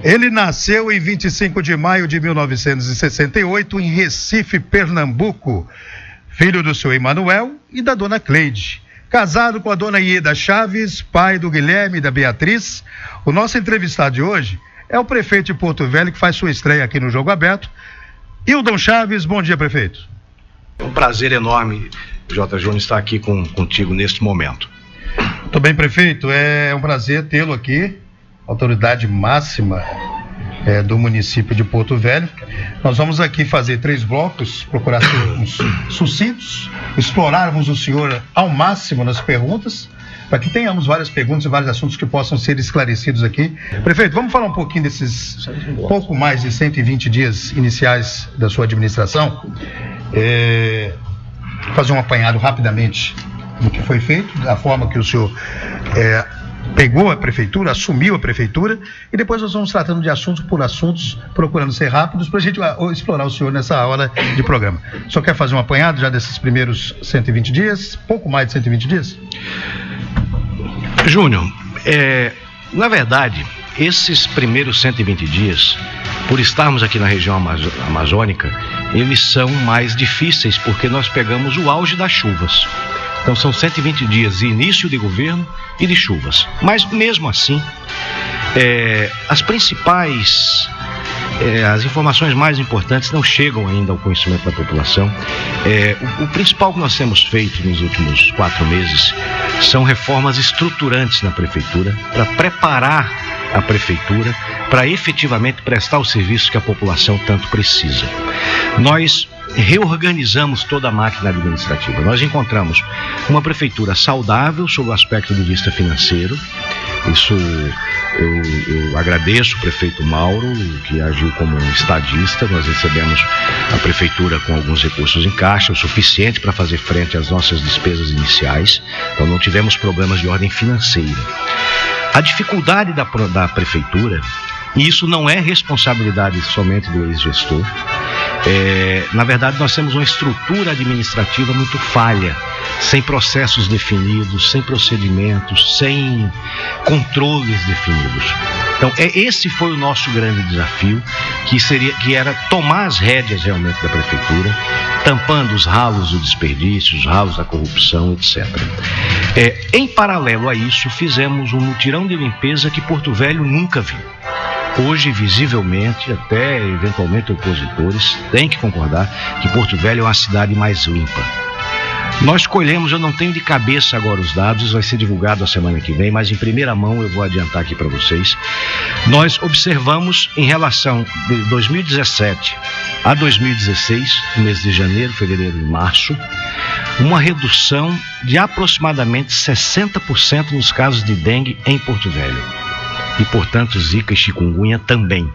Ele nasceu em 25 de maio de 1968 em Recife, Pernambuco, filho do seu Emanuel e da dona Cleide. Casado com a dona Ieda Chaves, pai do Guilherme e da Beatriz. O nosso entrevistado de hoje é o prefeito de Porto Velho, que faz sua estreia aqui no Jogo Aberto. Hildon Chaves, bom dia, prefeito. É um prazer enorme, J. Júnior, estar aqui contigo neste momento. Muito bem, prefeito, é um prazer tê-lo aqui, autoridade máxima do município de Porto Velho. Nós vamos aqui fazer 3 blocos, procurar sermos sucintos, explorarmos o senhor ao máximo nas perguntas, para que tenhamos várias perguntas e vários assuntos que possam ser esclarecidos aqui. Prefeito, vamos falar um pouquinho desses pouco mais de 120 dias iniciais da sua administração, fazer um apanhado rapidamente do que foi feito, da forma que o senhor pegou a prefeitura, assumiu a prefeitura, e depois nós vamos tratando de assuntos por assuntos, procurando ser rápidos, para a gente explorar o senhor nessa hora de programa. O senhor quer fazer um apanhado já desses primeiros 120 dias, pouco mais de 120 dias? Júnior, na verdade, esses primeiros 120 dias, por estarmos aqui na região amazônica, eles são mais difíceis porque nós pegamos o auge das chuvas. Então são 120 dias de início de governo e de chuvas. Mas mesmo assim, as principais, as informações mais importantes não chegam ainda ao conhecimento da população. O principal que nós temos feito nos últimos 4 meses são reformas estruturantes na prefeitura, para preparar a prefeitura para efetivamente prestar o serviço que a população tanto precisa. Nós reorganizamos toda a máquina administrativa. Nós encontramos uma prefeitura saudável sob o aspecto de vista financeiro. Isso eu agradeço o prefeito Mauro, que agiu como um estadista. Nós recebemos a prefeitura com alguns recursos em caixa, o suficiente para fazer frente às nossas despesas iniciais. Então não tivemos problemas de ordem financeira. A dificuldade da prefeitura, e isso não é responsabilidade somente do ex-gestor, na verdade nós temos uma estrutura administrativa muito falha, sem processos definidos, sem procedimentos, sem controles definidos. Então esse foi o nosso grande desafio, que era tomar as rédeas realmente da prefeitura, tampando os ralos do desperdício, os ralos da corrupção, etc. Em paralelo a isso, fizemos um mutirão de limpeza que Porto Velho nunca viu. Hoje, visivelmente, até eventualmente opositores têm que concordar que Porto Velho é uma cidade mais limpa. Nós colhemos, eu não tenho de cabeça agora os dados, vai ser divulgado a semana que vem, mas em primeira mão eu vou adiantar aqui para vocês. Nós observamos, em relação de 2017 a 2016, no mês de janeiro, fevereiro e março, uma redução de aproximadamente 60% nos casos de dengue em Porto Velho. E, portanto, zika e chikungunya também.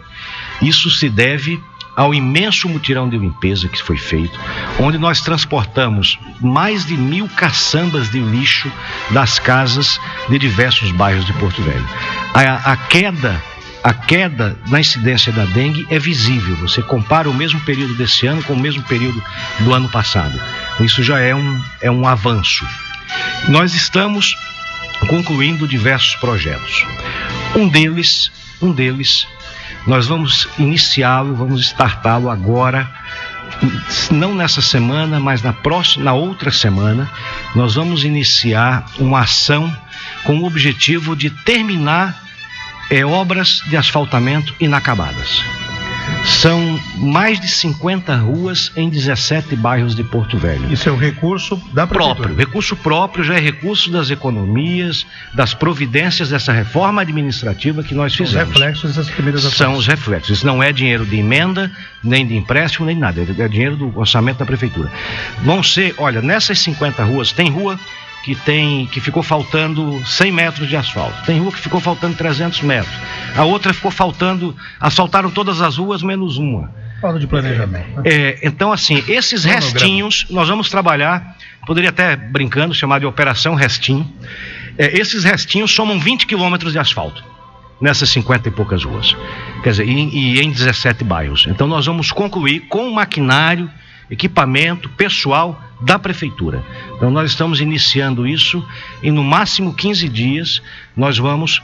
Isso se deve ao imenso mutirão de limpeza que foi feito, onde nós transportamos mais de 1.000 caçambas de lixo das casas de diversos bairros de Porto Velho. A queda na incidência da dengue é visível. Você compara o mesmo período desse ano com o mesmo período do ano passado. Isso já é um avanço. Nós estamos concluindo diversos projetos. Um deles, nós vamos iniciá-lo, vamos startá-lo agora, não nessa semana, mas na outra semana, nós vamos iniciar uma ação com o objetivo de terminar obras de asfaltamento inacabadas. São mais de 50 ruas em 17 bairros de Porto Velho. Isso é o recurso da prefeitura? Próprio. Recurso próprio já é recurso das economias, das providências dessa reforma administrativa que nós fizemos. Os reflexos dessas primeiras ações. São os reflexos. Isso não é dinheiro de emenda, nem de empréstimo, nem nada. É dinheiro do orçamento da prefeitura. Vão ser, olha, nessas 50 ruas, tem rua que ficou faltando 100 metros de asfalto. Tem rua que ficou faltando 300 metros. A outra ficou faltando, asfaltaram todas as ruas menos uma. Falta de planejamento. Então, assim, esses restinhos, nós vamos trabalhar, poderia até brincando, chamar de Operação Restinho. Esses restinhos somam 20 quilômetros de asfalto nessas 50 e poucas ruas. Quer dizer, e em 17 bairros. Então, nós vamos concluir com o maquinário, equipamento, pessoal da prefeitura. Então nós estamos iniciando isso e no máximo 15 dias nós vamos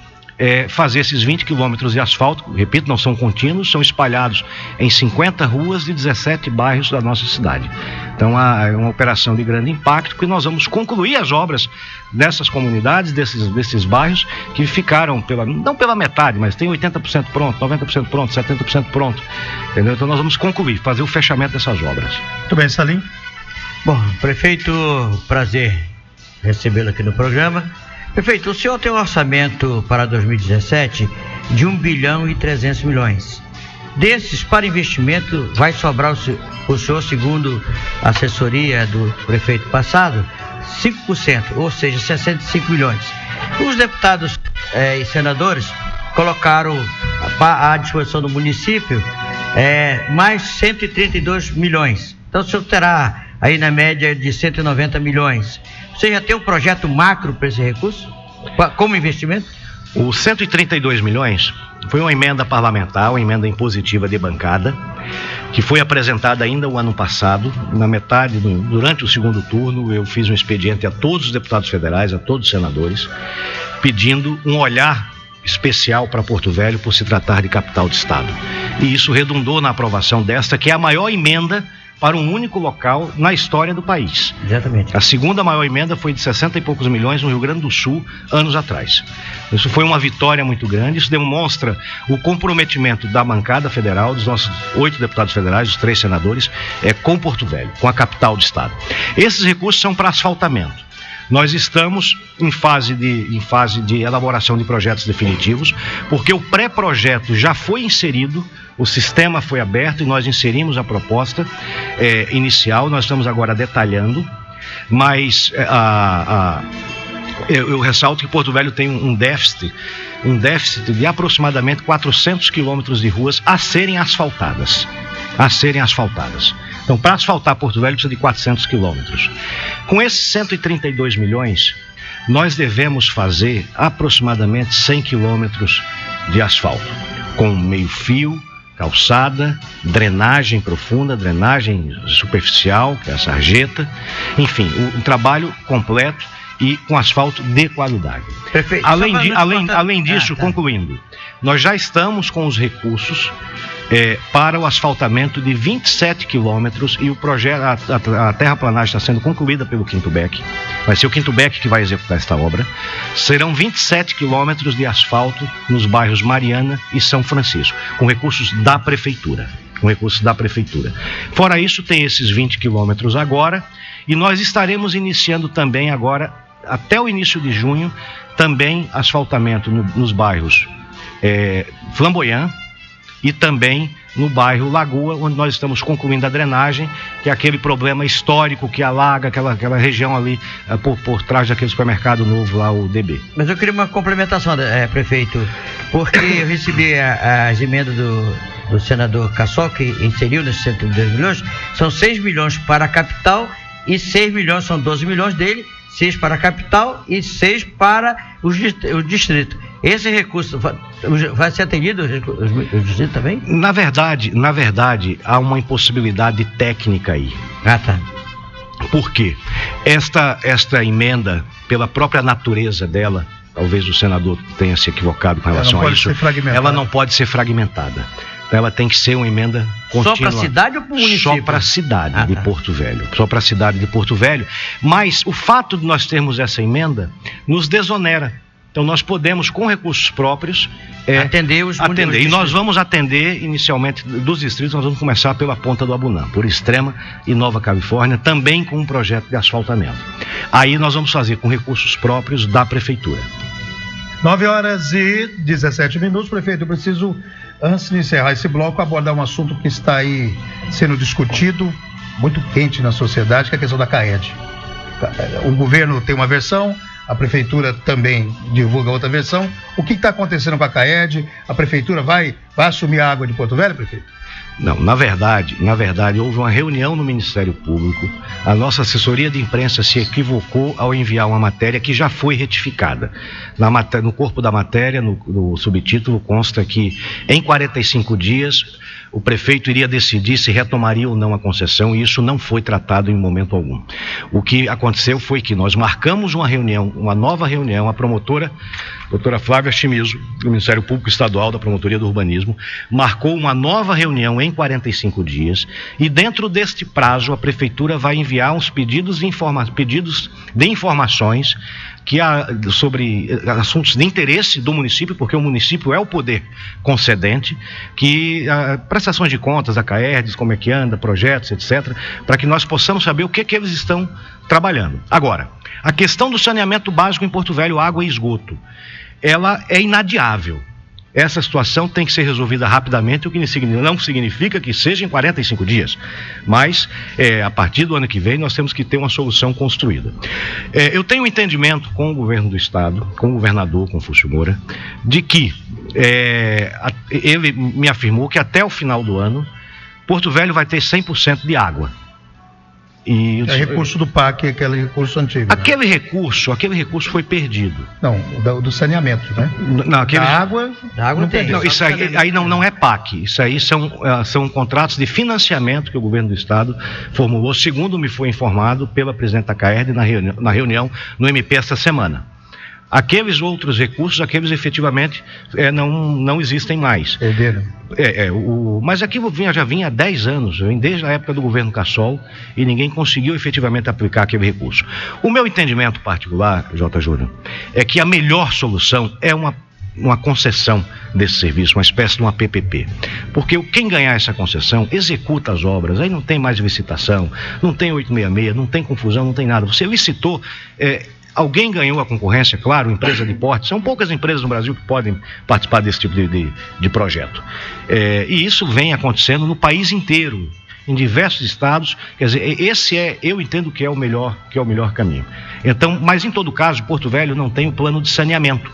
fazer esses 20 quilômetros de asfalto. Repito, não são contínuos, são espalhados em 50 ruas de 17 bairros da nossa cidade. Então é uma operação de grande impacto, que nós vamos concluir as obras nessas comunidades, desses bairros que ficaram não pela metade, mas tem 80% pronto, 90% pronto, 70% pronto, entendeu? Então nós vamos concluir, fazer o fechamento dessas obras. Muito bem, Salim. Bom, prefeito, prazer recebê-lo aqui no programa. Prefeito, o senhor tem um orçamento para 2017 de 1 bilhão e 300 milhões. Desses, para investimento, vai sobrar o senhor, segundo a assessoria do prefeito passado, 5%, ou seja, 65 milhões. Os deputados e senadores colocaram à disposição do município mais 132 milhões. Então o senhor terá aí na média de 190 milhões. Você já tem um projeto macro para esse recurso, como investimento? Os 132 milhões foi uma emenda parlamentar, uma emenda impositiva de bancada, que foi apresentada ainda o ano passado. Na metade, durante o segundo turno, eu fiz um expediente a todos os deputados federais, a todos os senadores, pedindo um olhar especial para Porto Velho por se tratar de capital de estado. E isso redundou na aprovação desta, que é a maior emenda para um único local na história do país. Exatamente. A segunda maior emenda foi de 60 e poucos milhões no Rio Grande do Sul, anos atrás. Isso foi uma vitória muito grande. Isso demonstra o comprometimento da bancada federal, dos nossos 8 deputados federais, dos 3 senadores, com Porto Velho, com a capital do estado. Esses recursos são para asfaltamento. Nós estamos em fase de elaboração de projetos definitivos, porque o pré-projeto já foi inserido, o sistema foi aberto e nós inserimos a proposta inicial. Nós estamos agora detalhando, mas eu ressalto que Porto Velho tem um déficit de aproximadamente 400 quilômetros de ruas a serem asfaltadas. Então, para asfaltar Porto Velho precisa de 400 quilômetros. Com esses 132 milhões, nós devemos fazer aproximadamente 100 quilômetros de asfalto, com meio-fio, calçada, drenagem profunda, drenagem superficial, que é a sarjeta, enfim, um trabalho completo e com asfalto de qualidade. Perfeito. Além disso, concluindo, nós já estamos com os recursos para o asfaltamento de 27 quilômetros e o projeto, a terraplanagem está sendo concluída pelo Quinto Beck. Vai ser o Quinto Beck que vai executar esta obra. Serão 27 quilômetros de asfalto nos bairros Mariana e São Francisco, com recursos da prefeitura. Fora isso, tem esses 20 quilômetros agora, e nós estaremos iniciando também agora, até o início de junho, também asfaltamento nos bairros Flamboyant e também no bairro Lagoa, onde nós estamos concluindo a drenagem, que é aquele problema histórico que alaga aquela região ali por trás daquele supermercado novo lá, o DB. Mas eu queria uma complementação, prefeito, porque eu recebi as emendas do senador Cassol, que inseriu nesses 102 milhões, são 6 milhões para a capital e 6 milhões, são 12 milhões dele, 6 para a capital e 6 para o distrito. Esse recurso vai ser atendido o distrito também? Na verdade, há uma impossibilidade técnica aí. Ah, tá. Por quê? Esta emenda, pela própria natureza dela, talvez o senador tenha se equivocado com relação a isso, ela não pode ser fragmentada. Então ela tem que ser uma emenda contínua. Só para a cidade ou para o município? Só para a cidade de Porto Velho. Só para a cidade de Porto Velho. Mas o fato de nós termos essa emenda nos desonera. Então nós podemos, com recursos próprios, atender. E nós vamos atender inicialmente dos distritos. Nós vamos começar pela Ponta do Abunã, por Extrema e Nova Califórnia, também com um projeto de asfaltamento. Aí nós vamos fazer com recursos próprios da prefeitura. 9h17. Prefeito, eu preciso, antes de encerrar esse bloco, abordar um assunto que está aí sendo discutido, muito quente na sociedade, que é a questão da CAED. O governo tem uma versão, a prefeitura também divulga outra versão. O que está acontecendo com a CAED? A prefeitura vai assumir a água de Porto Velho, prefeito? Não, na verdade, houve uma reunião no Ministério Público. A nossa assessoria de imprensa se equivocou ao enviar uma matéria que já foi retificada. No corpo da matéria, no subtítulo, consta que em 45 dias o prefeito iria decidir se retomaria ou não a concessão, e isso não foi tratado em momento algum. O que aconteceu foi que nós marcamos uma reunião, uma nova reunião, a promotora, doutora Flávia Chimizo, do Ministério Público Estadual da Promotoria do Urbanismo, marcou uma nova reunião em 45 dias, e dentro deste prazo a prefeitura vai enviar uns pedidos de informações sobre assuntos de interesse do município, porque o município é o poder concedente, que prestações de contas, a CAERDS, como é que anda, projetos, etc., para que nós possamos saber o que eles estão trabalhando. Agora, a questão do saneamento básico em Porto Velho, água e esgoto, ela é inadiável. Essa situação tem que ser resolvida rapidamente, o que não significa que seja em 45 dias, mas a partir do ano que vem nós temos que ter uma solução construída. Eu tenho um entendimento com o governo do estado, com o governador Confúcio Moura, de que ele me afirmou que até o final do ano Porto Velho vai ter 100% de água. E recurso do PAC, aquele recurso antigo. Aquele recurso foi perdido. Não, do saneamento, né? Não, aquele... Da água não tem. Não, isso aí não é PAC. Isso aí são contratos de financiamento que o governo do estado formulou, segundo me foi informado pela presidente da CAERD na reunião no MP esta semana. Aqueles outros recursos, aqueles efetivamente não existem mais. Mas aquilo já vinha há 10 anos, desde a época do governo Cassol, e ninguém conseguiu efetivamente aplicar aquele recurso. O meu entendimento particular, J. Júnior, é que a melhor solução é uma concessão desse serviço, uma espécie de uma PPP. Porque quem ganhar essa concessão executa as obras, aí não tem mais licitação, não tem 866, não tem confusão, não tem nada. Você licitou... Alguém ganhou a concorrência, claro, empresa de porte. São poucas empresas no Brasil que podem participar desse tipo de projeto. E isso vem acontecendo no país inteiro, em diversos estados. Quer dizer, eu entendo que é o melhor caminho. Então, mas em todo caso, Porto Velho não tem o plano de saneamento.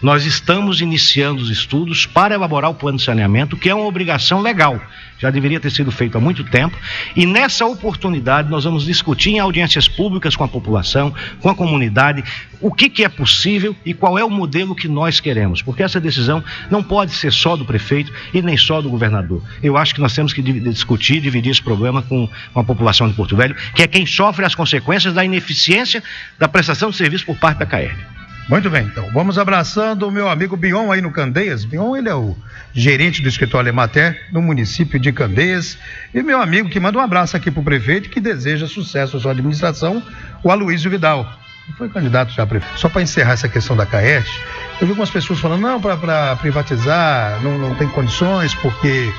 Nós estamos iniciando os estudos para elaborar o plano de saneamento, que é uma obrigação legal. Já deveria ter sido feito há muito tempo. E nessa oportunidade nós vamos discutir em audiências públicas com a população, com a comunidade, o que é possível e qual é o modelo que nós queremos. Porque essa decisão não pode ser só do prefeito e nem só do governador. Eu acho que nós temos que discutir, dividir esse problema com a população de Porto Velho, que é quem sofre as consequências da ineficiência da prestação de serviço por parte da CAERD. Muito bem, então, vamos abraçando o meu amigo Bion aí no Candeias. Bion, ele é o gerente do escritório Emater no município de Candeias. E meu amigo que manda um abraço aqui para o prefeito, que deseja sucesso à sua administração, o Aloysio Vidal. Foi candidato já a prefeito. Só para encerrar essa questão da CAERD, eu vi algumas pessoas falando, não, para privatizar, não tem condições, porque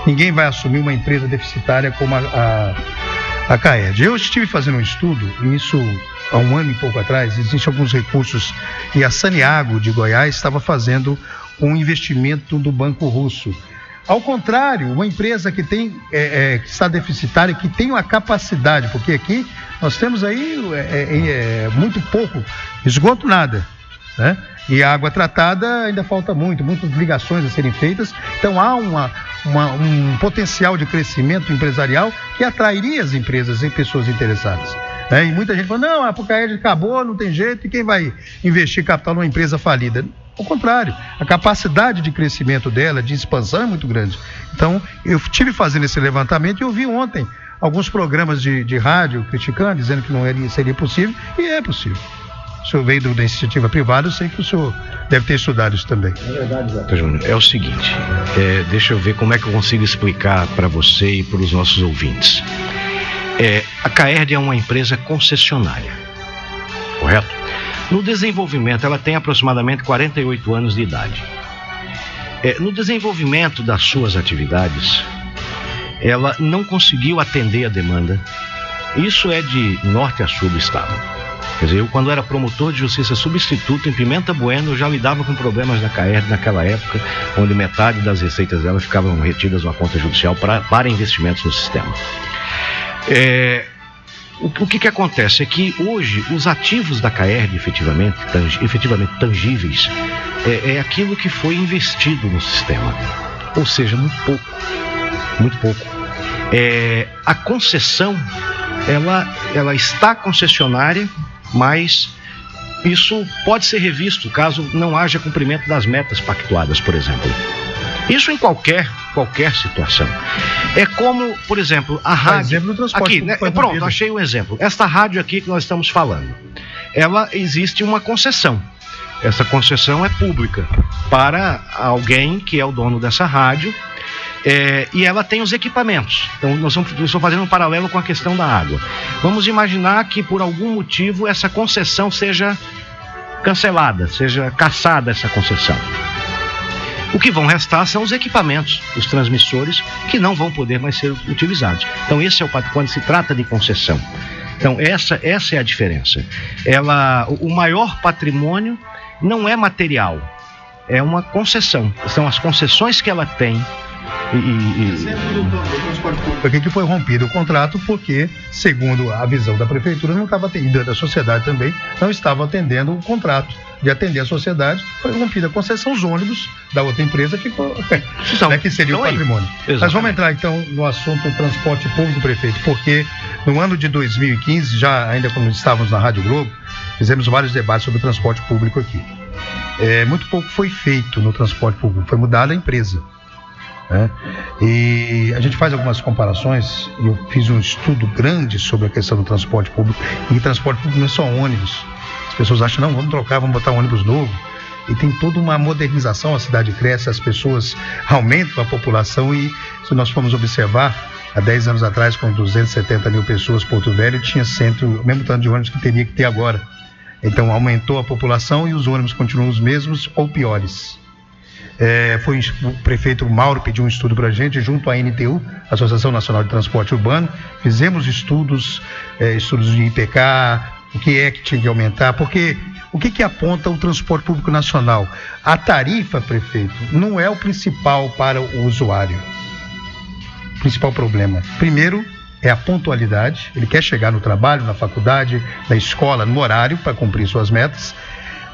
ninguém vai assumir uma empresa deficitária como a CAERD. Eu estive fazendo um estudo, e isso... Há um ano e pouco atrás, existem alguns recursos e a Saniago de Goiás estava fazendo um investimento do Banco Russo. Ao contrário, uma empresa que que está deficitária, que tem uma capacidade, porque aqui nós temos aí muito pouco, esgoto nada, né? E a água tratada ainda falta muitas ligações a serem feitas, então há um potencial de crescimento empresarial que atrairia as empresas e pessoas interessadas. E muita gente fala, não, a CAERD acabou, não tem jeito, e quem vai investir capital numa empresa falida? Ao contrário, a capacidade de crescimento dela, de expansão é muito grande. Então, eu estive fazendo esse levantamento e eu vi ontem alguns programas de rádio criticando, dizendo que não seria possível, e é possível. O senhor veio da iniciativa privada, eu sei que o senhor deve ter estudado isso também. É verdade, Zé. Júnior, é o seguinte, deixa eu ver como é que eu consigo explicar para você e para os nossos ouvintes. A CAERD é uma empresa concessionária, correto? No desenvolvimento, ela tem aproximadamente 48 anos de idade. No desenvolvimento das suas atividades, ela não conseguiu atender a demanda. Isso é de norte a sul do estado. Quer dizer, eu quando era promotor de justiça substituto em Pimenta Bueno, eu já lidava com problemas da CAERD naquela época, onde metade das receitas dela ficavam retidas na conta judicial para investimentos no sistema. O que acontece é que hoje os ativos da CAERD efetivamente tangíveis é aquilo que foi investido no sistema, ou seja, muito pouco. muito pouco. A concessão, ela está concessionária, mas isso pode ser revisto caso não haja cumprimento das metas pactuadas, por exemplo. Isso em qualquer situação. É como, por exemplo, a rádio... Exemplo do transporte aqui, né? Pronto, achei um exemplo. Esta rádio aqui que nós estamos falando, ela existe uma concessão. Essa concessão é pública para alguém que é o dono dessa rádio, e ela tem os equipamentos. Então, eu estou fazendo um paralelo com a questão da água. Vamos imaginar que, por algum motivo, essa concessão seja cancelada, seja cassada essa concessão. O que vão restar são os equipamentos, os transmissores, que não vão poder mais ser utilizados. Então, esse é o quando se trata de concessão. Então, essa é a diferença. O maior patrimônio não é material, é uma concessão. São as concessões que ela tem. Por que foi rompido o contrato? Porque, segundo a visão da prefeitura, não estava atendendo, da sociedade também, não estava atendendo o contrato de atender a sociedade. Foi rompida a concessão, os ônibus da outra empresa ficou, que seria o patrimônio. Mas vamos entrar então no assunto transporte público, prefeito, porque no ano de 2015, ainda quando estávamos na Rádio Globo, fizemos vários debates sobre o transporte público aqui. Muito pouco foi feito no transporte público, foi mudada a empresa. E a gente faz algumas comparações. Eu fiz um estudo grande sobre a questão do transporte público, e transporte público não é só ônibus. As pessoas acham, não, vamos trocar, vamos botar um ônibus novo, e tem toda uma modernização. A cidade cresce, as pessoas aumentam a população, e se nós formos observar, há 10 anos atrás, com 270 mil pessoas, Porto Velho tinha o mesmo tanto de ônibus que teria que ter agora. Então aumentou a população e os ônibus continuam os mesmos ou piores. O prefeito Mauro pediu um estudo para a gente, junto à NTU, Associação Nacional de Transporte Urbano. Fizemos estudos de IPK, o que é que tinha que aumentar, porque o que aponta o transporte público nacional? A tarifa, prefeito, não é o principal para o usuário. O principal problema, primeiro, é a pontualidade. Ele quer chegar no trabalho, na faculdade, na escola, no horário, para cumprir suas metas.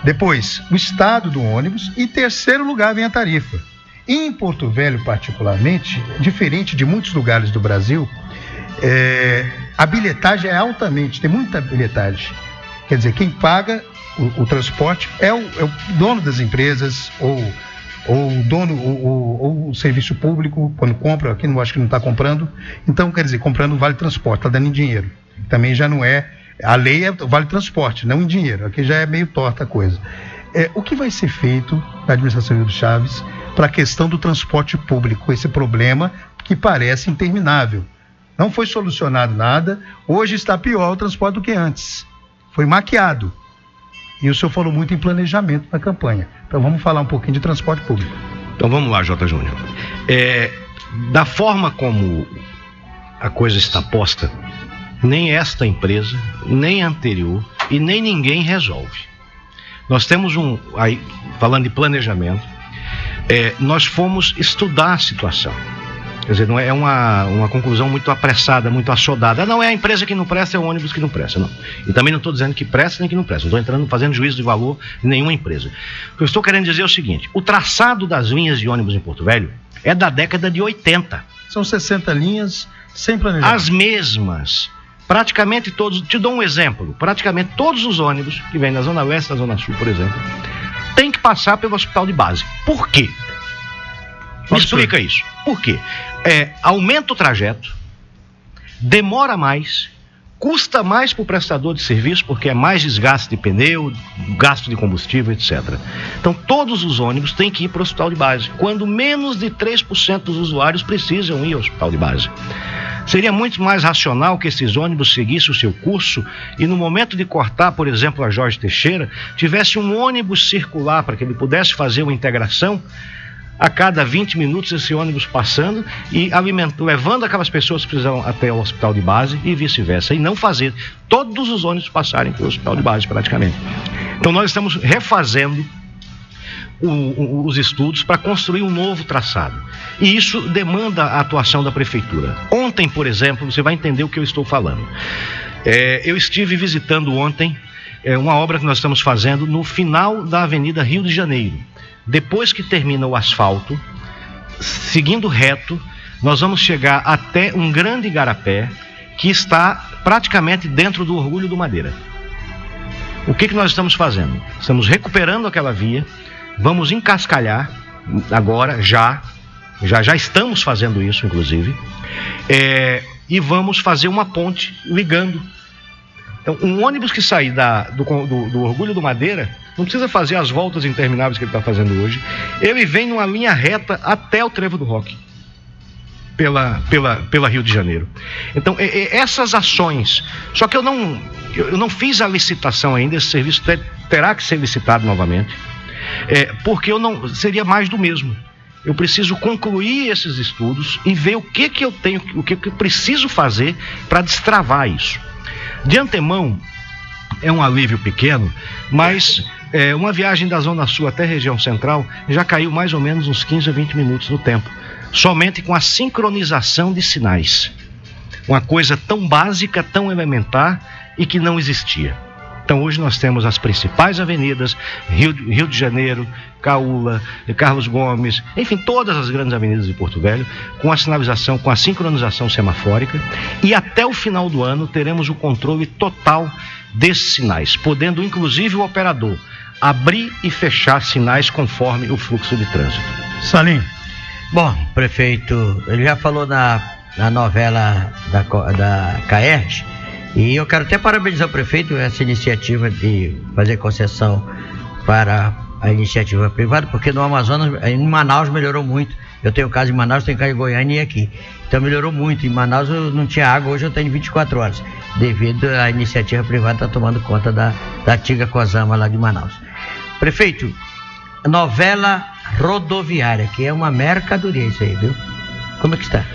Depois, o estado do ônibus. E, terceiro lugar, vem a tarifa. Em Porto Velho, particularmente, diferente de muitos lugares do Brasil, a bilhetagem é altamente, tem muita bilhetagem. Quer dizer, quem paga o transporte é o dono das empresas, ou o serviço público, quando compra. Aqui não acho que não está comprando. Então, quer dizer, comprando vale transporte, está dando em dinheiro. Também já não é. A lei vale transporte, não em dinheiro. Aqui já é meio torta a coisa. O que vai ser feito na administração do Chaves para a questão do transporte público? Esse problema que parece interminável. Não foi solucionado nada. Hoje está pior o transporte do que antes. Foi maquiado. E o senhor falou muito em planejamento na campanha. Então vamos falar um pouquinho de transporte público. Então vamos lá, J. Júnior. Da forma como a coisa está posta, nem esta empresa, nem a anterior e nem ninguém resolve. Nós temos aí, falando de planejamento, nós fomos estudar a situação. Quer dizer, não é uma conclusão muito apressada, muito assodada. Não é a empresa que não presta, é o ônibus que não presta, não. E também não estou dizendo que presta nem que não presta. Não estou fazendo juízo de valor em nenhuma empresa. O que eu estou querendo dizer é o seguinte: o traçado das linhas de ônibus em Porto Velho é da década de 80. São 60 linhas sem planejamento. As mesmas. Praticamente todos, te dou um exemplo, praticamente todos os ônibus que vêm da Zona Leste, da Zona Sul, por exemplo, tem que passar pelo hospital de base. Por quê? Me explica isso. Por quê? Aumenta o trajeto, demora mais, custa mais para o prestador de serviço, porque é mais desgaste de pneu, gasto de combustível, etc. Então, todos os ônibus têm que ir para o hospital de base, quando menos de 3% dos usuários precisam ir ao hospital de base. Seria muito mais racional que esses ônibus seguissem o seu curso e, no momento de cortar, por exemplo, a Jorge Teixeira, tivesse um ônibus circular para que ele pudesse fazer uma integração a cada 20 minutos, esse ônibus passando e levando aquelas pessoas que precisam até o hospital de base e vice-versa, e não fazer todos os ônibus passarem pelo hospital de base praticamente. Então nós estamos refazendo os estudos para construir um novo traçado, e isso demanda a atuação da prefeitura. Ontem, por exemplo, você vai entender o que eu estou falando. Eu estive visitando ontem uma obra que nós estamos fazendo no final da Avenida Rio de Janeiro. Depois que termina o asfalto, seguindo reto, nós vamos chegar até um grande igarapé que está praticamente dentro do Orgulho do Madeira. O que nós estamos fazendo? Estamos recuperando aquela via, vamos encascalhar agora, já estamos fazendo isso, inclusive, e vamos fazer uma ponte ligando. Então, um ônibus que sair do Orgulho do Madeira não precisa fazer as voltas intermináveis que ele está fazendo hoje. Ele vem numa linha reta até o Trevo do Roque, pela Rio de Janeiro. Então, essas ações, só que eu não fiz a licitação ainda, esse serviço terá que ser licitado novamente, porque seria mais do mesmo. Eu preciso concluir esses estudos e ver o que eu tenho, o que eu preciso fazer para destravar isso. De antemão, é um alívio pequeno, mas uma viagem da Zona Sul até a região central já caiu mais ou menos uns 15 a 20 minutos no tempo, somente com a sincronização de sinais. Uma coisa tão básica, tão elementar e que não existia. Então hoje nós temos as principais avenidas, Rio de Janeiro, Caúla, Carlos Gomes, enfim, todas as grandes avenidas de Porto Velho, com a sinalização, com a sincronização semafórica, e até o final do ano teremos o controle total desses sinais, podendo inclusive o operador abrir e fechar sinais conforme o fluxo de trânsito. Salim. Bom, prefeito, ele já falou na novela da Caerte, e eu quero até parabenizar o prefeito essa iniciativa de fazer concessão para a iniciativa privada, porque no Amazonas, em Manaus melhorou muito. Eu tenho casa em Manaus, tenho casa em Goiânia e aqui. Então melhorou muito. Em Manaus eu não tinha água, hoje eu tenho 24 horas, devido à iniciativa privada estar tomando conta da antiga Cosama lá de Manaus. Prefeito, novela rodoviária, que é uma mercadoria isso aí, viu? Como é que está?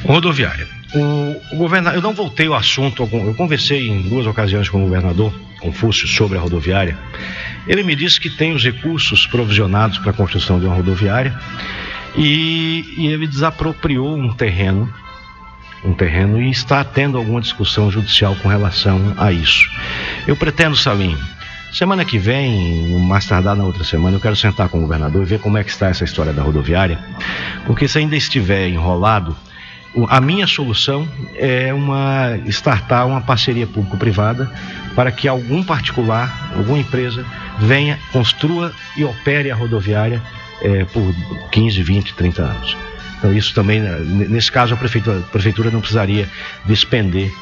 Rodoviária. O governador, eu não voltei ao assunto, eu conversei em 2 ocasiões com o governador Confúcio sobre a rodoviária. Ele me disse que tem os recursos provisionados para a construção de uma rodoviária e ele desapropriou um terreno e está tendo alguma discussão judicial com relação a isso. Eu pretendo, Salim, semana que vem, mais tardar na outra semana, eu quero sentar com o governador e ver como é que está essa história da rodoviária, porque se ainda estiver enrolado, a minha solução é startar uma parceria público-privada para que algum particular, alguma empresa, venha, construa e opere a rodoviária por 15, 20, 30 anos. Então isso também, nesse caso, a prefeitura não precisaria despender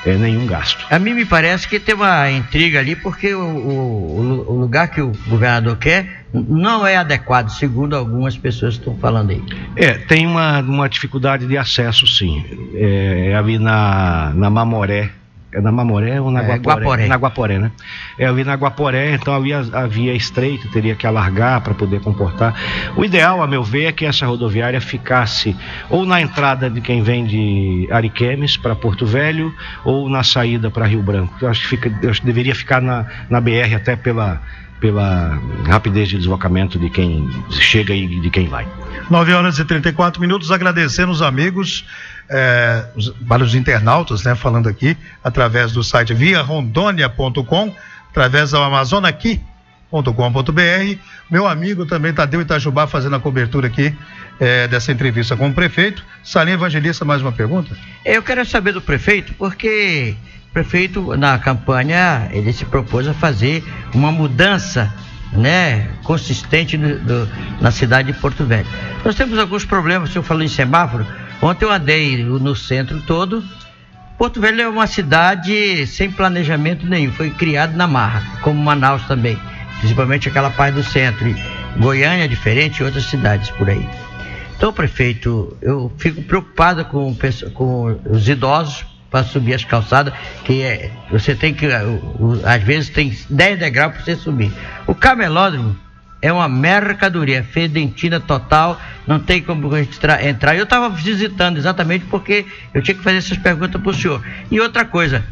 nenhum gasto. A mim me parece que tem uma intriga ali, porque o lugar que o governador quer não é adequado, segundo algumas pessoas que estão falando aí. Tem uma dificuldade de acesso, sim. Ali na Mamoré. É na Mamoré ou na Guaporé? Na Guaporé, né? Ali na Guaporé, então ali a via é estreita, teria que alargar para poder comportar. O ideal, a meu ver, é que essa rodoviária ficasse ou na entrada de quem vem de Ariquemes para Porto Velho, ou na saída para Rio Branco. Eu acho que deveria ficar na BR, até pela rapidez de deslocamento de quem chega e de quem vai. 9h34, agradecendo os amigos, vários internautas, né, falando aqui, através do site viarondônia.com, através do amazonaqui.com.br. Meu amigo também, Tadeu Itajubá, fazendo a cobertura aqui dessa entrevista com o prefeito. Salim Evangelista, mais uma pergunta? Eu quero saber do prefeito, porque o prefeito, na campanha, ele se propôs a fazer uma mudança, né, consistente na cidade de Porto Velho. Nós temos alguns problemas, o senhor falou em semáforo. Ontem eu andei no centro todo. Porto Velho é uma cidade sem planejamento nenhum, foi criado na marra, como Manaus também, principalmente aquela parte do centro. E Goiânia é diferente e outras cidades por aí. Então, prefeito, eu fico preocupado com os idosos para subir as calçadas, que você tem que, às vezes tem 10 degraus para você subir. O camelódromo é uma mercadoria, fedentina total, não tem como entrar. Eu estava visitando exatamente porque eu tinha que fazer essas perguntas para o senhor. E outra coisa,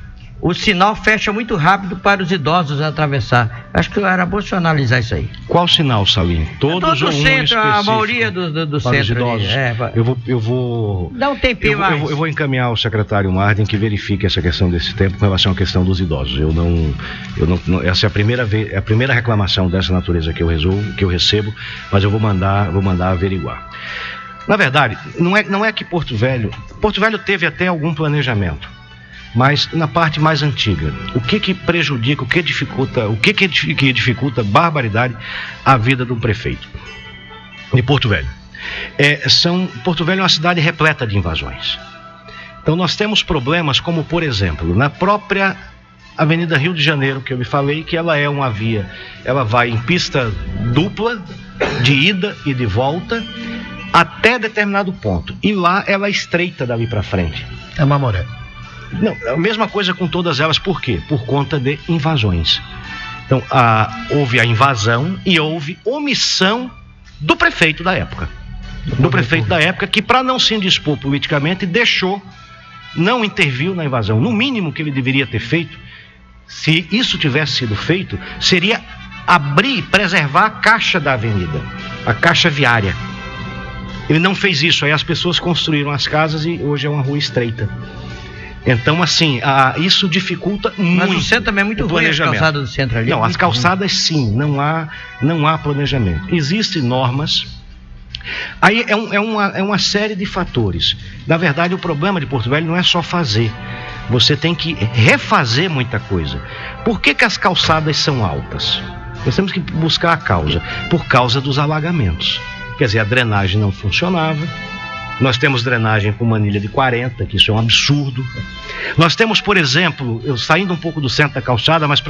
o sinal fecha muito rápido para os idosos atravessar. Acho que era bom senhor analisar isso aí. Qual sinal, Salim? Todos ou um centro, específico? A maioria do para centro. Os idosos. Eu vou... Dá um tempinho mais. Eu vou encaminhar ao secretário Marden que verifique essa questão desse tempo com relação à questão dos idosos. Essa é a primeira reclamação dessa natureza que eu recebo, mas eu vou mandar averiguar. Na verdade, não é que Porto Velho teve até algum planejamento, mas na parte mais antiga, o que prejudica, o que dificulta barbaridade a vida do prefeito de Porto Velho? Porto Velho é uma cidade repleta de invasões. Então nós temos problemas como, por exemplo, na própria Avenida Rio de Janeiro, que eu lhe falei, que ela é uma via, ela vai em pista dupla, de ida e de volta, até determinado ponto. E lá ela é estreita dali para frente. É Mamoré. Não, a mesma coisa com todas elas, por quê? Por conta de invasões. Então, houve a invasão e houve omissão do prefeito da época. Que, para não se indispor politicamente, não interviu na invasão. No mínimo que ele deveria ter feito, se isso tivesse sido feito, seria preservar a caixa da avenida, a caixa viária. Ele não fez isso, aí as pessoas construíram as casas e hoje é uma rua estreita. Então, assim, isso dificulta muito. Mas o centro também é muito ruim, as calçadas do centro ali. Não, as calçadas sim, não há planejamento. Existem normas. Aí é uma série de fatores. Na verdade, o problema de Porto Velho não é só fazer. Você tem que refazer muita coisa. Por que as calçadas são altas? Nós temos que buscar a causa. Por causa dos alagamentos. Quer dizer, a drenagem não funcionava. Nós temos drenagem com manilha de 40, que isso é um absurdo. Nós temos, por exemplo, saindo um pouco do centro da calçada, mas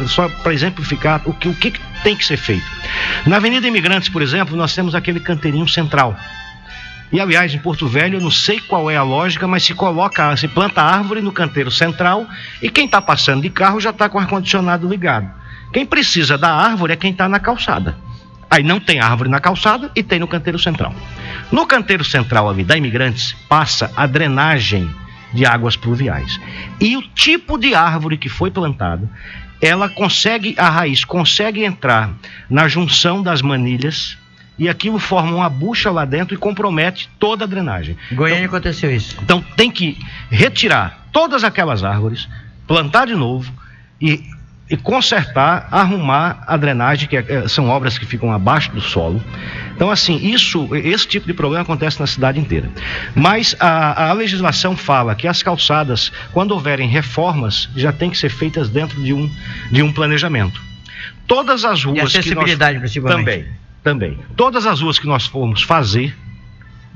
só para exemplificar o que tem que ser feito. Na Avenida Imigrantes, por exemplo, nós temos aquele canteirinho central. E, aliás, em Porto Velho, eu não sei qual é a lógica, mas se planta árvore no canteiro central e quem está passando de carro já está com o ar-condicionado ligado. Quem precisa da árvore é quem está na calçada. Aí não tem árvore na calçada e tem no canteiro central. No canteiro central ali da Imigrantes passa a drenagem de águas pluviais. E o tipo de árvore que foi plantada, a raiz consegue entrar na junção das manilhas e aquilo forma uma bucha lá dentro e compromete toda a drenagem. Goiânia aconteceu isso. Então tem que retirar todas aquelas árvores, plantar de novo e consertar, arrumar a drenagem, que são obras que ficam abaixo do solo. Então, assim, esse tipo de problema acontece na cidade inteira. Mas a legislação fala que as calçadas, quando houverem reformas, já tem que ser feitas dentro de um planejamento. Todas as ruas... E acessibilidade, principalmente. Também. Todas as ruas que nós formos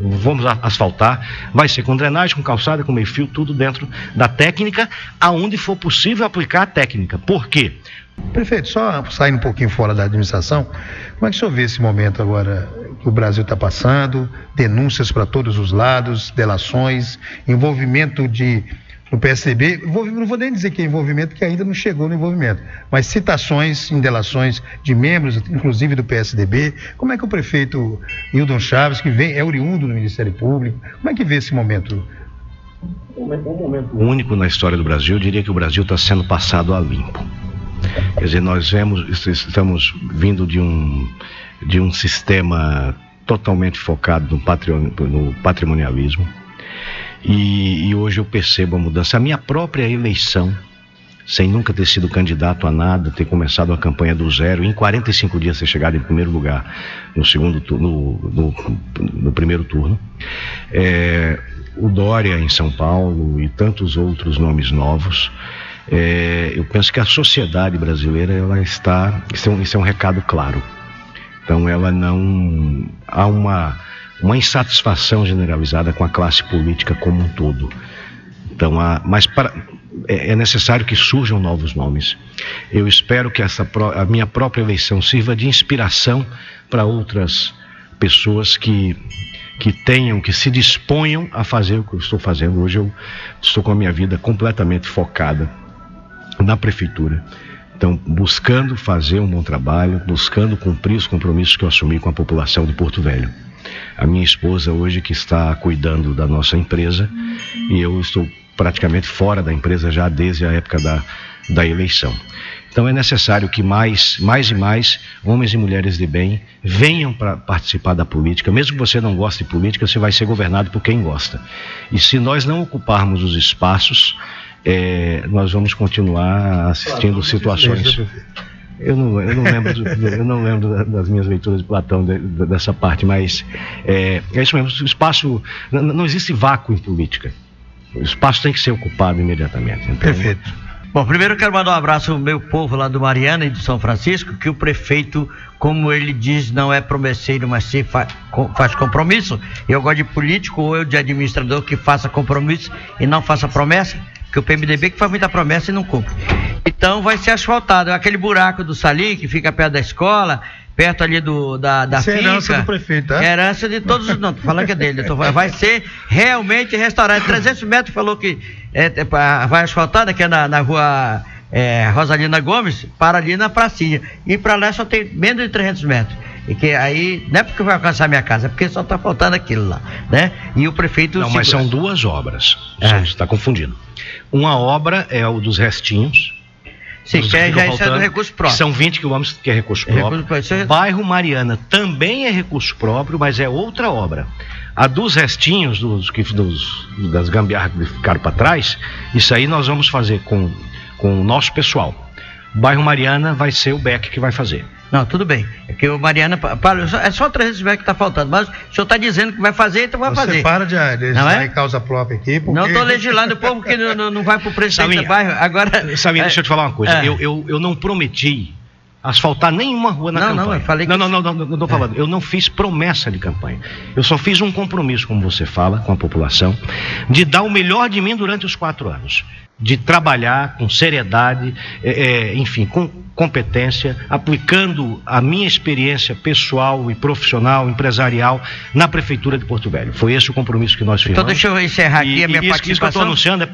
vamos asfaltar, vai ser com drenagem, com calçada, com meio-fio, tudo dentro da técnica, aonde for possível aplicar a técnica. Por quê? Prefeito, só saindo um pouquinho fora da administração, como é que o senhor vê esse momento agora que o Brasil está passando, denúncias para todos os lados, delações, envolvimento no PSDB, não vou nem dizer que é envolvimento, que ainda não chegou no envolvimento, mas citações em delações de membros, inclusive do PSDB. Como é que o prefeito Hildon Chaves, que é oriundo do Ministério Público, como é que vê esse momento? Um momento único na história do Brasil. Eu diria que o Brasil está sendo passado a limpo. Quer dizer, nós estamos vindo de um sistema totalmente focado no patrimonialismo. E hoje eu percebo a mudança. A minha própria eleição, sem nunca ter sido candidato a nada, ter começado a campanha do zero, em 45 dias ter chegado em primeiro lugar no primeiro turno. O Dória em São Paulo e tantos outros nomes novos. Eu penso que a sociedade brasileira, isso é um recado claro. Então há uma insatisfação generalizada com a classe política como um todo. Então, é necessário que surjam novos nomes. Eu espero que a minha própria eleição sirva de inspiração para outras pessoas que se disponham a fazer o que eu estou fazendo. Hoje eu estou com a minha vida completamente focada na prefeitura. Então, buscando fazer um bom trabalho, buscando cumprir os compromissos que eu assumi com a população de Porto Velho. A minha esposa hoje que está cuidando da nossa empresa e eu estou praticamente fora da empresa já desde a época da eleição. Então é necessário que mais e mais homens e mulheres de bem venham para participar da política. Mesmo que você não goste de política, você vai ser governado por quem gosta. E se nós não ocuparmos os espaços, nós vamos continuar assistindo situações. Eu não lembro das minhas leituras de Platão dessa parte, mas é isso mesmo. O espaço, não existe vácuo em política. O espaço tem que ser ocupado imediatamente. Então, Perfeito. Bom, primeiro eu quero mandar um abraço ao meu povo lá do Mariana e de São Francisco, que o prefeito, como ele diz, não é promesseiro, mas sim faz compromisso. Eu gosto de político ou eu de administrador que faça compromisso e não faça promessa, que o PMDB que faz muita promessa e não cumpre. Então vai ser asfaltado, aquele buraco do Salim, que fica perto da escola, perto ali da Isso finca. é herança do prefeito, tá? É herança de todos os... Não, tô falando que é dele. Vai ser realmente restaurado. 300 metros, falou que vai asfaltada, que é na rua Rosalina Gomes, para ali na pracinha. E para lá só tem menos de 300 metros. E que aí, não é porque vai alcançar minha casa, é porque só está faltando aquilo lá, né? E o prefeito... Não, mas são duas obras. Você está confundindo. Uma obra é o dos restinhos. Sim, que já isso é do recurso próprio. São 20 quilômetros que é recurso próprio. Bairro Mariana também é recurso próprio, mas é outra obra. A dos restinhos, das gambiarras que ficaram para trás, isso aí nós vamos fazer com o nosso pessoal. Bairro Mariana vai ser o BEC que vai fazer. Não, tudo bem. É que o Mariana, é só 300 metros que está faltando, mas o senhor está dizendo que vai fazer, então vai fazer. Você para de legislar em causa própria aqui, porque... Não estou legislando o povo que não vai para o presidente do bairro. Agora... Saminha, deixa eu te falar uma coisa. Eu não prometi asfaltar nenhuma rua na campanha. Não, eu falei que... Não estou falando. Eu não fiz promessa de campanha. Eu só fiz um compromisso, como você fala, com a população, de dar o melhor de mim durante os 4 anos. De trabalhar com seriedade, enfim, com competência, aplicando a minha experiência pessoal e profissional, empresarial, na Prefeitura de Porto Velho. Foi esse o compromisso que nós fizemos. Então deixa eu encerrar aqui a minha participação. Isso que eu estou anunciando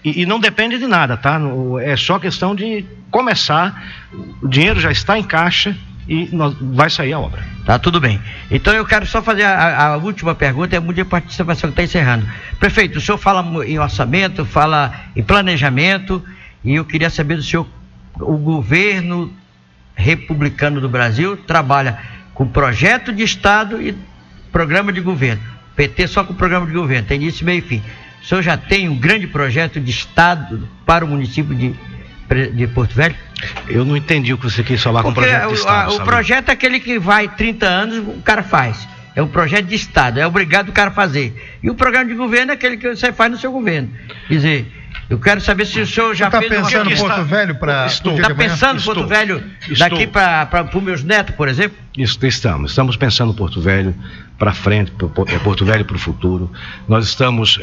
e não depende de nada, tá? É só questão de começar, o dinheiro já está em caixa e vai sair a obra. Tá, tudo bem. Então eu quero só fazer a última pergunta, é muita participação que está encerrando. Prefeito, o senhor fala em orçamento, fala em planejamento, e eu queria saber do senhor, o governo republicano do Brasil trabalha com projeto de Estado e programa de governo. PT só com programa de governo, tem início, meio e fim. O senhor já tem um grande projeto de Estado para o município de Porto Velho? Eu não entendi o que você quis falar com o projeto de Estado. O projeto é aquele que vai 30 anos, o cara faz. É um projeto de Estado, é obrigado o cara a fazer. E o programa de governo é aquele que você faz no seu governo. Quer dizer, eu quero saber se o senhor já fez... Está pensando em Porto Velho para... Está pensando em Porto Velho daqui para os meus netos, por exemplo? Estamos pensando em Porto Velho para frente, Porto Velho para o futuro. Nós estamos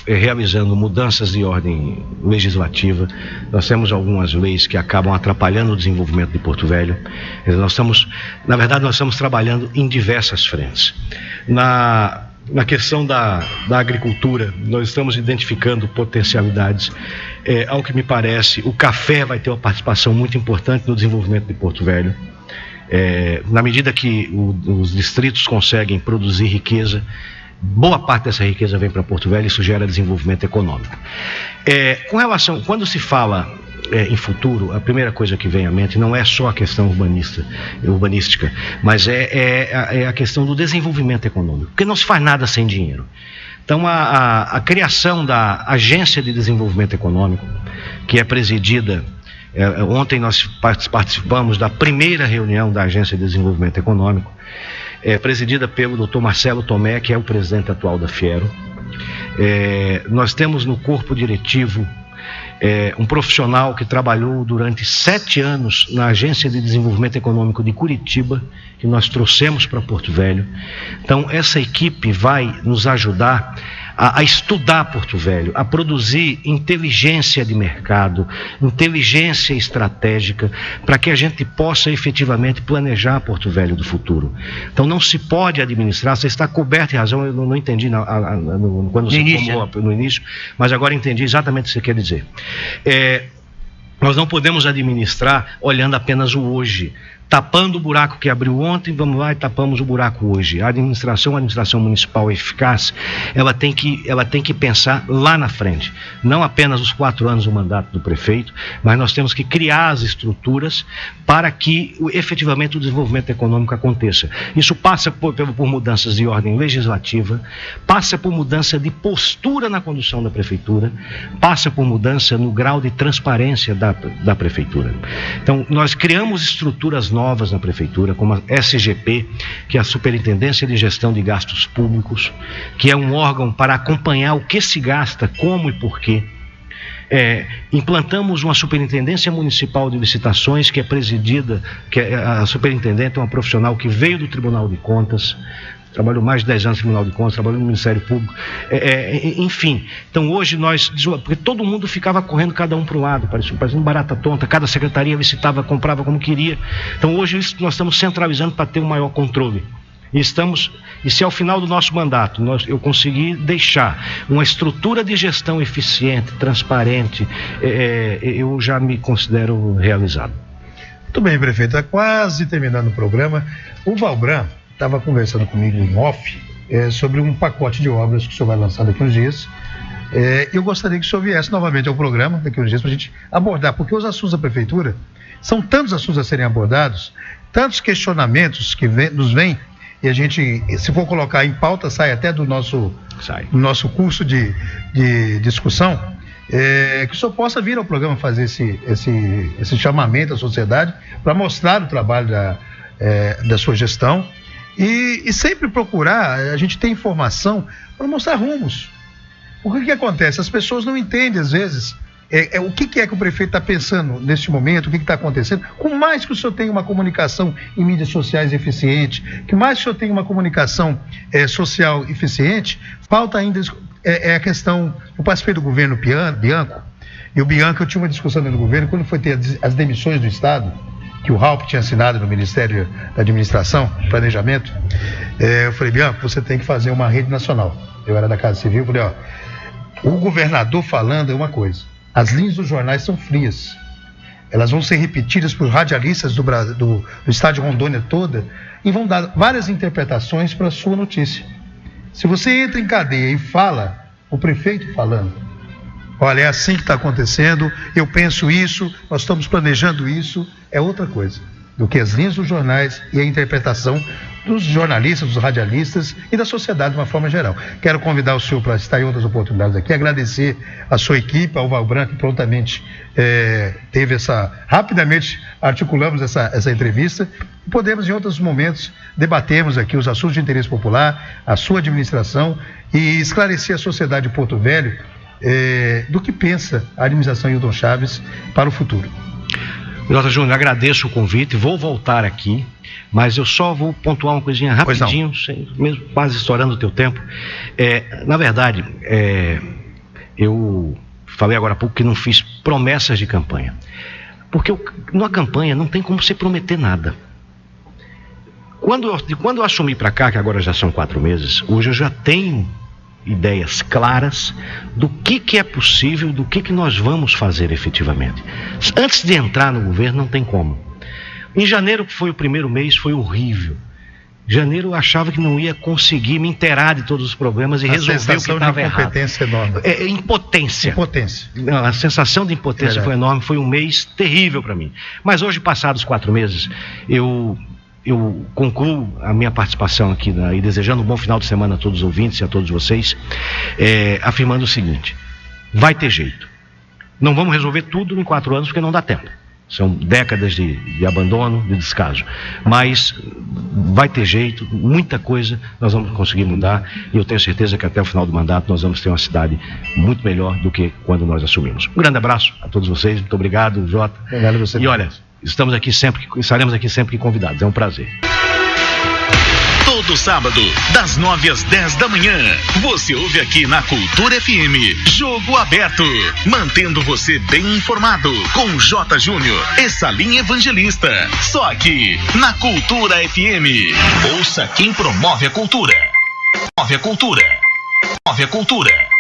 realizando mudanças de ordem legislativa. Nós temos algumas leis que acabam atrapalhando o desenvolvimento de Porto Velho. Nós estamos trabalhando em diversas frentes. Na questão da agricultura, nós estamos identificando potencialidades. Ao que me parece, o café vai ter uma participação muito importante no desenvolvimento de Porto Velho. Na medida que os distritos conseguem produzir riqueza, boa parte dessa riqueza vem para Porto Velho, isso gera desenvolvimento econômico. Com relação, quando se fala em futuro, a primeira coisa que vem à mente não é só a questão urbanística, mas é a questão do desenvolvimento econômico, porque não se faz nada sem dinheiro. Então a criação da Agência de Desenvolvimento Econômico, que é presidida, ontem nós participamos da primeira reunião da Agência de Desenvolvimento Econômico, presidida pelo Dr. Marcelo Tomé, que é o presidente atual da Fiero. Nós temos no corpo diretivo um profissional que trabalhou durante 7 anos na Agência de Desenvolvimento Econômico de Curitiba, que nós trouxemos para Porto Velho. Então essa equipe vai nos ajudar a estudar Porto Velho, a produzir inteligência de mercado, inteligência estratégica, para que a gente possa efetivamente planejar Porto Velho do futuro. Então não se pode administrar, você está coberto em razão, eu não entendi quando você formou no início, mas agora entendi exatamente o que você quer dizer. Nós não podemos administrar olhando apenas o hoje. tapando o buraco que abriu ontem, vamos lá e tapamos o buraco hoje. A administração municipal eficaz, ela tem que pensar lá na frente, não apenas os 4 anos do mandato do prefeito, mas nós temos que criar as estruturas para que efetivamente o desenvolvimento econômico aconteça. Isso passa por mudanças de ordem legislativa, passa por mudança de postura na condução da prefeitura, passa por mudança no grau de transparência da prefeitura. Então, nós criamos estruturas novas na prefeitura, como a SGP, que é a Superintendência de Gestão de Gastos Públicos, que é um órgão para acompanhar o que se gasta, como e por quê. Implantamos uma Superintendência Municipal de Licitações, que é presidida, a superintendente é uma profissional que veio do Tribunal de Contas, trabalhou mais de 10 anos no Tribunal de Contas, trabalhou no Ministério Público, enfim. Então hoje porque todo mundo ficava correndo cada um para um lado, parecendo barata tonta, cada secretaria licitava, comprava como queria. Então hoje nós estamos centralizando para ter um maior controle. E se ao final do nosso mandato eu conseguir deixar uma estrutura de gestão eficiente, transparente, eu já me considero realizado. Muito bem, prefeito, está quase terminando o programa. O Valbran estava conversando comigo em off sobre um pacote de obras que o senhor vai lançar daqui a uns dias. Eu gostaria que o senhor viesse novamente ao programa daqui a uns dias para a gente abordar, porque os assuntos da prefeitura são tantos assuntos a serem abordados, tantos questionamentos que nos vêm, e a gente, se for colocar em pauta, sai até do nosso curso de discussão, que o senhor possa vir ao programa fazer esse chamamento à sociedade para mostrar o trabalho da sua gestão e sempre procurar, a gente tem informação para mostrar rumos. O que acontece? As pessoas não entendem às vezes o que é que o prefeito está pensando neste momento, o que está acontecendo. Por mais que o senhor tenha uma comunicação em mídias sociais eficiente, que mais que o senhor tenha uma comunicação social eficiente, falta ainda a questão. Eu participei do governo Bianco, e o Bianco, eu tinha uma discussão dentro do governo, quando foi ter as demissões do Estado, que o Ralph tinha assinado no Ministério da Administração, Planejamento, eu falei, Bianco, você tem que fazer uma rede nacional. Eu era da Casa Civil, eu falei, o governador falando é uma coisa. As linhas dos jornais são frias. Elas vão ser repetidas por radialistas do estado de Rondônia toda e vão dar várias interpretações para a sua notícia. Se você entra em cadeia e fala, o prefeito falando, olha, é assim que está acontecendo, eu penso isso, nós estamos planejando isso, é outra coisa do que as linhas dos jornais e a interpretação dos jornalistas, dos radialistas e da sociedade de uma forma geral. Quero convidar o senhor para estar em outras oportunidades aqui, agradecer a sua equipe, ao Valbran, que prontamente rapidamente articulamos essa entrevista, e podemos em outros momentos debatermos aqui os assuntos de interesse popular, a sua administração e esclarecer a sociedade de Porto Velho do que pensa a administração Hildon Chaves para o futuro. Jota Júnior, agradeço o convite, vou voltar aqui, mas eu só vou pontuar uma coisinha rapidinho, mesmo quase estourando o teu tempo. Na verdade, eu falei agora há pouco que não fiz promessas de campanha, porque numa campanha não tem como você prometer nada. Quando eu assumi para cá, que agora já são 4 meses, hoje eu já tenho ideias claras do que é possível, do que nós vamos fazer efetivamente. Antes de entrar no governo não tem como. Em janeiro, que foi o primeiro mês, foi horrível. Em janeiro eu achava que não ia conseguir me inteirar de todos os problemas e resolver o que estava errado. Incompetência enorme. Impotência. Não, a sensação de impotência foi enorme, foi um mês terrível para mim. Mas hoje, passados 4 meses, eu concluo a minha participação aqui e desejando um bom final de semana a todos os ouvintes e a todos vocês, afirmando o seguinte: vai ter jeito. Não vamos resolver tudo em 4 anos porque não dá tempo. São décadas de abandono, de descaso. Mas vai ter jeito, muita coisa nós vamos conseguir mudar e eu tenho certeza que até o final do mandato nós vamos ter uma cidade muito melhor do que quando nós assumimos. Um grande abraço a todos vocês, muito obrigado, Jota. Obrigado a você. E olha, estaremos aqui sempre que convidados, é um prazer. Todo sábado, das 9 às 10 da manhã, você ouve aqui na Cultura FM, Jogo Aberto, mantendo você bem informado com J. Júnior e Salim Evangelista, só aqui na Cultura FM. Ouça quem promove a cultura. Promove a cultura. Promove a cultura.